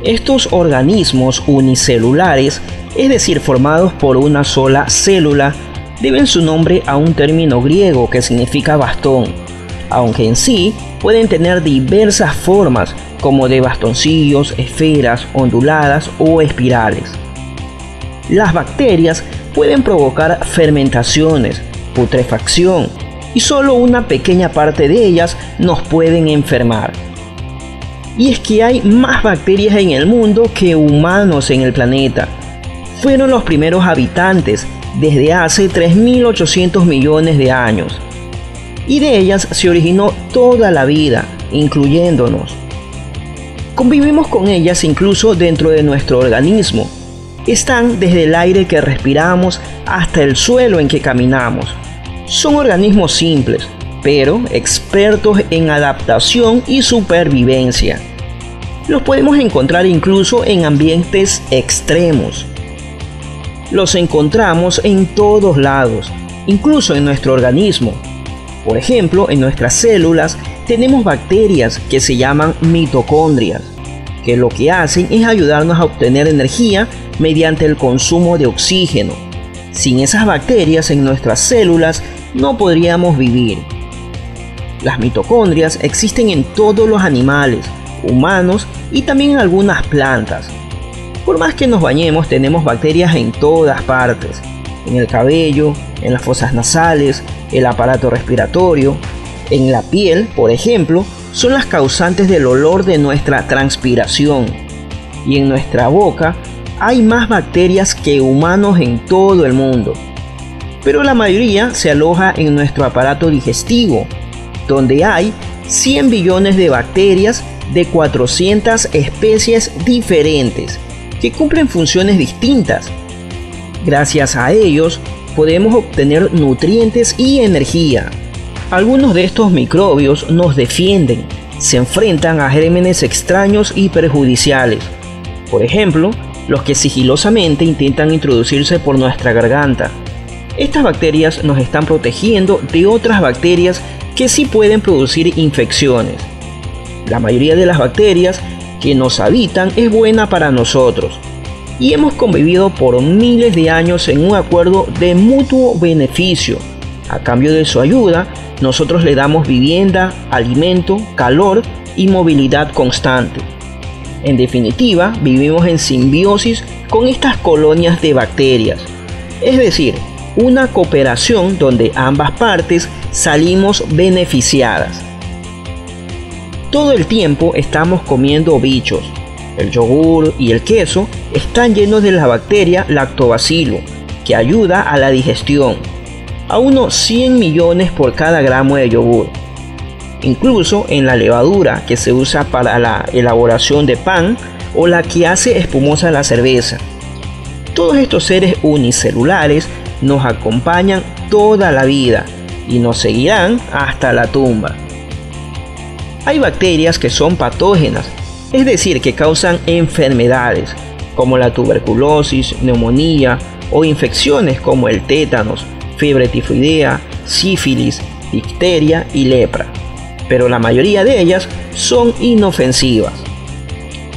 Estos organismos unicelulares, es decir, formados por una sola célula, deben su nombre a un término griego que significa bastón, aunque en sí pueden tener diversas formas, como de bastoncillos, esferas, onduladas o espirales. Las bacterias pueden provocar fermentaciones, putrefacción, y solo una pequeña parte de ellas nos pueden enfermar. Y es que hay más bacterias en el mundo que humanos en el planeta. Fueron los primeros habitantes desde hace 3.800 millones de años. Y de ellas se originó toda la vida, incluyéndonos. Convivimos con ellas incluso dentro de nuestro organismo. Están desde el aire que respiramos hasta el suelo en que caminamos. Son organismos simples, pero expertos en adaptación y supervivencia. Los podemos encontrar incluso en ambientes extremos. Los encontramos en todos lados, incluso en nuestro organismo. Por ejemplo, en nuestras células tenemos bacterias que se llaman mitocondrias, que lo que hacen es ayudarnos a obtener energía mediante el consumo de oxígeno. Sin esas bacterias en nuestras células no podríamos vivir. Las mitocondrias existen en todos los animales, humanos y también en algunas plantas. Por más que nos bañemos, tenemos bacterias en todas partes, en el cabello, en las fosas nasales, el aparato respiratorio, en la piel, por ejemplo, son las causantes del olor de nuestra transpiración. Y en nuestra boca hay más bacterias que humanos en todo el mundo. Pero la mayoría se aloja en nuestro aparato digestivo, donde hay 100 billones de bacterias de 400 especies diferentes que cumplen funciones distintas. Gracias a ellos podemos obtener nutrientes y energía. Algunos de estos microbios nos defienden, se enfrentan a gérmenes extraños y perjudiciales. Por ejemplo, los que sigilosamente intentan introducirse por nuestra garganta. Estas bacterias nos están protegiendo de otras bacterias que sí pueden producir infecciones. La mayoría de las bacterias que nos habitan es buena para nosotros y hemos convivido por miles de años en un acuerdo de mutuo beneficio. A cambio de su ayuda, nosotros le damos vivienda, alimento, calor y movilidad constante. En definitiva, vivimos en simbiosis con estas colonias de bacterias, es decir, una cooperación donde ambas partes salimos beneficiadas. Todo el tiempo estamos comiendo bichos. El yogur y el queso están llenos de la bacteria Lactobacillus, que ayuda a la digestión, a unos 100 millones por cada gramo de yogur. Incluso en la levadura que se usa para la elaboración de pan o la que hace espumosa la cerveza. Todos estos seres unicelulares nos acompañan toda la vida y nos seguirán hasta la tumba. Hay bacterias que son patógenas, es decir, que causan enfermedades como la tuberculosis, neumonía o infecciones como el tétanos, fiebre tifoidea, sífilis, difteria y lepra. Pero la mayoría de ellas son inofensivas.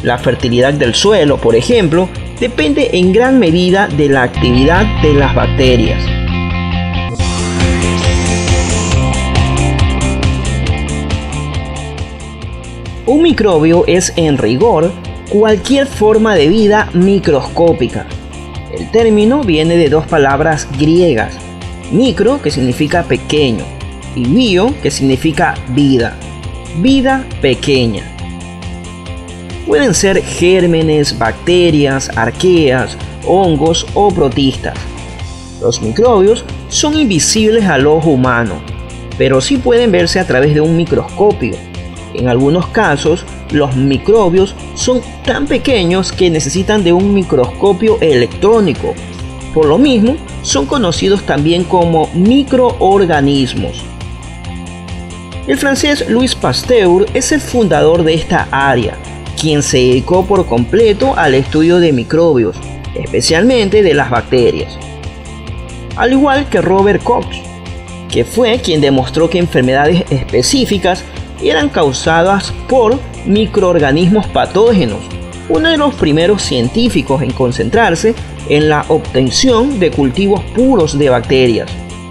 La fertilidad del suelo, por ejemplo, depende en gran medida de la actividad de las bacterias. Un microbio es, en rigor, cualquier forma de vida microscópica. El término viene de dos palabras griegas, micro, que significa pequeño, y bio, que significa vida, vida pequeña. Pueden ser gérmenes, bacterias, arqueas, hongos o protistas. Los microbios son invisibles al ojo humano, pero sí pueden verse a través de un microscopio. En algunos casos, los microbios son tan pequeños que necesitan de un microscopio electrónico. Por lo mismo, son conocidos también como microorganismos. El francés Louis Pasteur es el fundador de esta área, quien se dedicó por completo al estudio de microbios, especialmente de las bacterias. Al igual que Robert Koch, que fue quien demostró que enfermedades específicas eran causadas por microorganismos patógenos, uno de los primeros científicos en concentrarse en la obtención de cultivos puros de bacterias,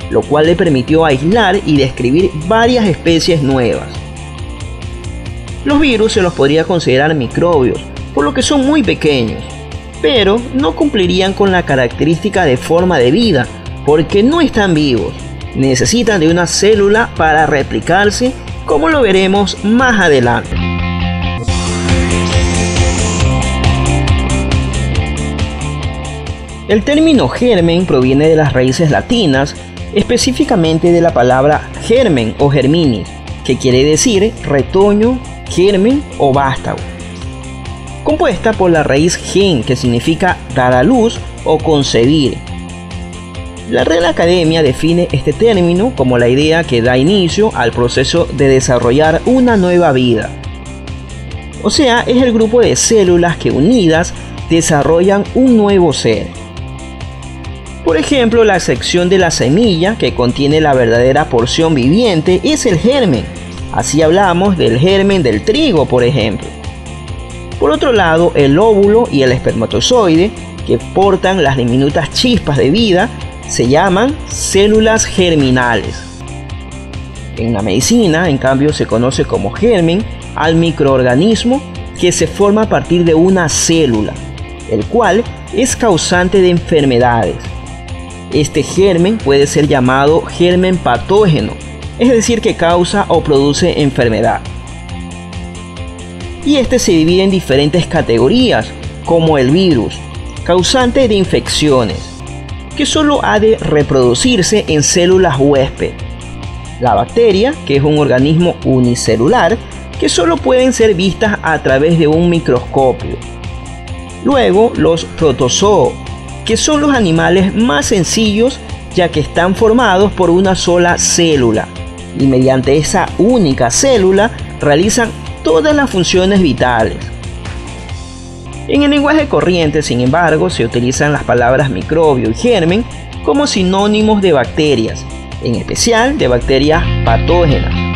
lo cual le permitió aislar y describir varias especies nuevas. Los virus se los podría considerar microbios, por lo que son muy pequeños, pero no cumplirían con la característica de forma de vida, porque no están vivos. Necesitan de una célula para replicarse, como lo veremos más adelante. El término germen proviene de las raíces latinas, específicamente de la palabra germen o germinis, que quiere decir retoño, germen o vástago, compuesta por la raíz gen, que significa dar a luz o concebir. La Real Academia define este término como la idea que da inicio al proceso de desarrollar una nueva vida. O sea, es el grupo de células que unidas desarrollan un nuevo ser. Por ejemplo, la sección de la semilla, que contiene la verdadera porción viviente, es el germen. Así hablamos del germen del trigo, por ejemplo. Por otro lado, el óvulo y el espermatozoide, que portan las diminutas chispas de vida, se llaman células germinales. En la medicina, en cambio, se conoce como germen al microorganismo que se forma a partir de una célula, el cual es causante de enfermedades. Este germen puede ser llamado germen patógeno, es decir, que causa o produce enfermedad. Y este se divide en diferentes categorías, como el virus, causante de infecciones, que solo ha de reproducirse en células huésped. La bacteria, que es un organismo unicelular, que solo pueden ser vistas a través de un microscopio. Luego, los protozoos, que son los animales más sencillos, ya que están formados por una sola célula, y mediante esa única célula realizan todas las funciones vitales. En el lenguaje corriente, sin embargo, se utilizan las palabras microbio y germen como sinónimos de bacterias, en especial de bacterias patógenas.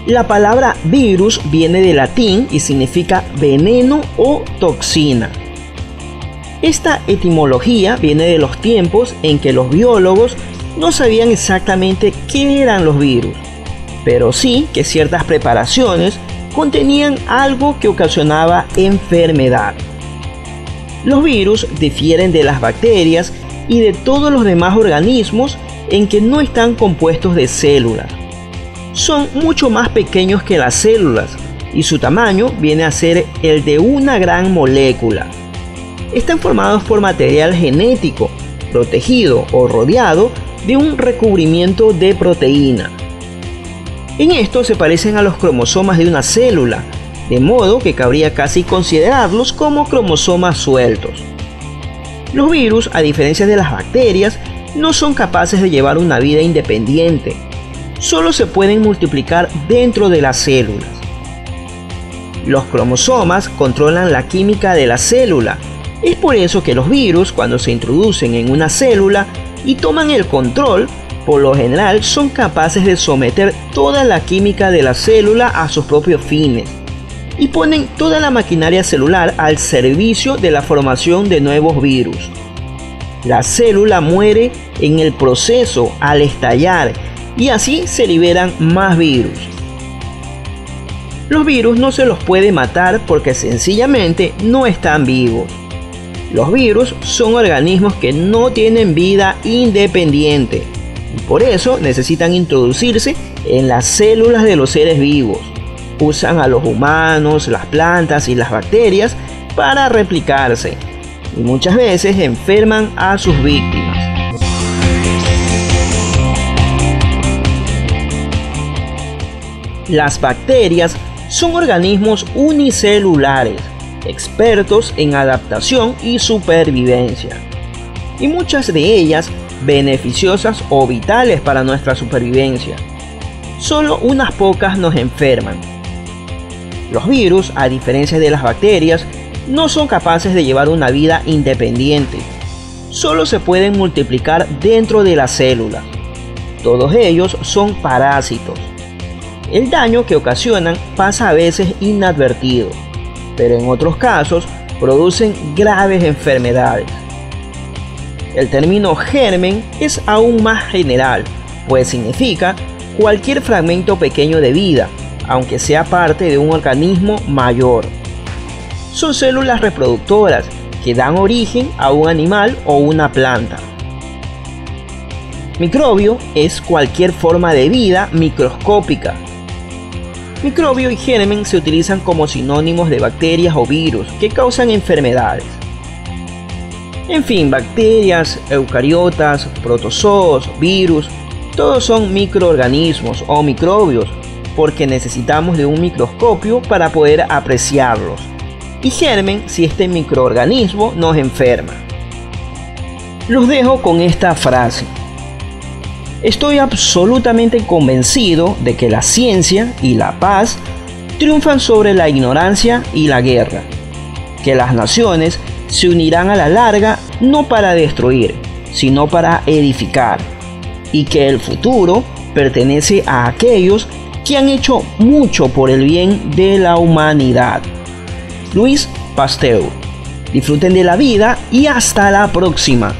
La palabra virus viene del latín y significa veneno o toxina. Esta etimología viene de los tiempos en que los biólogos no sabían exactamente qué eran los virus, pero sí que ciertas preparaciones contenían algo que ocasionaba enfermedad. Los virus difieren de las bacterias y de todos los demás organismos en que no están compuestos de células. Son mucho más pequeños que las células y su tamaño viene a ser el de una gran molécula. Están formados por material genético, protegido o rodeado de un recubrimiento de proteína. En esto se parecen a los cromosomas de una célula, de modo que cabría casi considerarlos como cromosomas sueltos. Los virus, a diferencia de las bacterias, no son capaces de llevar una vida independiente. Solo se pueden multiplicar dentro de las células. Los cromosomas controlan la química de la célula. Es por eso que los virus, cuando se introducen en una célula y toman el control, por lo general son capaces de someter toda la química de la célula a sus propios fines y ponen toda la maquinaria celular al servicio de la formación de nuevos virus. La célula muere en el proceso al estallar y así se liberan más virus. Los virus no se los puede matar porque sencillamente no están vivos. Los virus son organismos que no tienen vida independiente y por eso necesitan introducirse en las células de los seres vivos. Usan a los humanos, las plantas y las bacterias para replicarse y muchas veces enferman a sus víctimas. Las bacterias son organismos unicelulares, expertos en adaptación y supervivencia, y muchas de ellas beneficiosas o vitales para nuestra supervivencia. Solo unas pocas nos enferman. Los virus, a diferencia de las bacterias, no son capaces de llevar una vida independiente. Solo se pueden multiplicar dentro de las células. Todos ellos son parásitos. El daño que ocasionan pasa a veces inadvertido, pero en otros casos producen graves enfermedades. El término germen es aún más general, pues significa cualquier fragmento pequeño de vida, aunque sea parte de un organismo mayor. Son células reproductoras que dan origen a un animal o una planta. Microbio es cualquier forma de vida microscópica. Microbio y germen se utilizan como sinónimos de bacterias o virus que causan enfermedades. En fin, bacterias, eucariotas, protozoos, virus, todos son microorganismos o microbios porque necesitamos de un microscopio para poder apreciarlos. Y germen si este microorganismo nos enferma. Los dejo con esta frase. Estoy absolutamente convencido de que la ciencia y la paz triunfan sobre la ignorancia y la guerra, que las naciones se unirán a la larga no para destruir, sino para edificar, y que el futuro pertenece a aquellos que han hecho mucho por el bien de la humanidad. Louis Pasteur. Disfruten de la vida y hasta la próxima.